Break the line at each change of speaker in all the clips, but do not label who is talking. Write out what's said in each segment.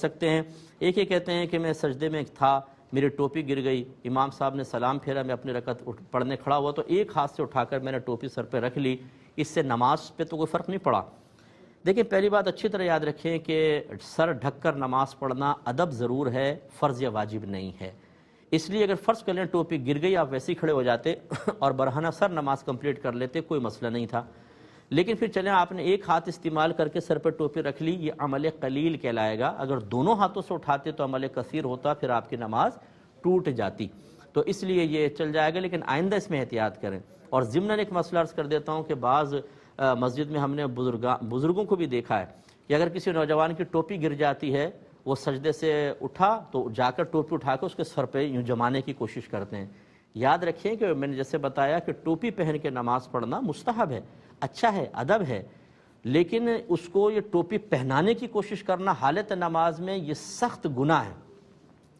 سکتے ہیں۔ ایک یہ کہتے ہیں کہ میں سجدے میں تھا، میری ٹوپی گر گئی، امام صاحب نے سلام پھیرا، میں اپنی رکعت پڑھنے کھڑا ہوا تو ایک ہاتھ سے اٹھا کر میں نے ٹوپی سر پہ رکھ لی، اس سے نماز پہ تو کوئی فرق نہیں پڑا۔ دیکھیں پہلی بات اچھی طرح یاد رکھیں کہ سر ڈھک کر نماز پڑھنا ادب ضرور ہے، فرض یا واجب نہیں ہے۔ اس لیے اگر فرض کر لیں ٹوپی گر گئی، آپ ویسے ہی کھڑے ہو جاتے اور برہنہ سر نماز کمپلیٹ کر لیتے، کوئی مسئلہ نہیں تھا۔ لیکن پھر چلیں آپ نے ایک ہاتھ استعمال کر کے سر پہ ٹوپی رکھ لی، یہ عمل قلیل کہلائے گا۔ اگر دونوں ہاتھوں سے اٹھاتے تو عمل کثیر ہوتا، پھر آپ کی نماز ٹوٹ جاتی۔ تو اس لیے یہ چل جائے گا، لیکن آئندہ اس میں احتیاط کریں۔ اور ضمناً ایک مسئلہ عرض کر دیتا ہوں کہ بعض مسجد میں ہم نے بزرگوں کو بھی دیکھا ہے کہ اگر کسی نوجوان کی ٹوپی گر جاتی ہے، وہ سجدے سے اٹھا تو جا کر ٹوپی اٹھا کے اس کے سر پہ یوں جمانے کی کوشش کرتے ہیں۔ یاد رکھیں کہ میں نے جیسے بتایا کہ ٹوپی پہن کے نماز پڑھنا مستحب ہے، اچھا ہے، ادب ہے، لیکن اس کو یہ ٹوپی پہنانے کی کوشش کرنا حالت نماز میں یہ سخت گناہ ہے،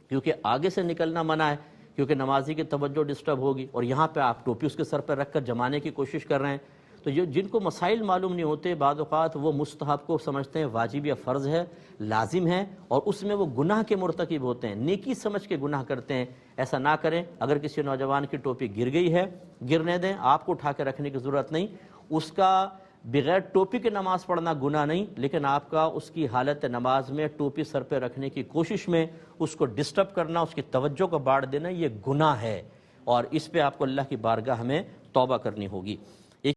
کیونکہ آگے سے نکلنا منع ہے، کیونکہ نمازی کی توجہ ڈسٹرب ہوگی، اور یہاں پہ آپ ٹوپی اس کے سر پہ رکھ کر جمانے کی کوشش کر رہے ہیں۔ تو جن کو مسائل معلوم نہیں ہوتے، بعض اوقات وہ مستحب کو سمجھتے ہیں واجب یا فرض ہے، لازم ہے، اور اس میں وہ گناہ کے مرتکب ہوتے ہیں، نیکی سمجھ کے گناہ کرتے ہیں۔ ایسا نہ کریں۔ اگر کسی نوجوان کی ٹوپی گر گئی ہے، گرنے دیں، آپ کو اٹھا کے رکھنے کی ضرورت نہیں۔ اس کا بغیر ٹوپی کے نماز پڑھنا گناہ نہیں، لیکن آپ کا اس کی حالت نماز میں ٹوپی سر پہ رکھنے کی کوشش میں اس کو ڈسٹرب کرنا، اس کی توجہ کو باڑ دینا، یہ گناہ ہے، اور اس پہ آپ کو اللہ کی بارگاہ میں توبہ کرنی ہوگی۔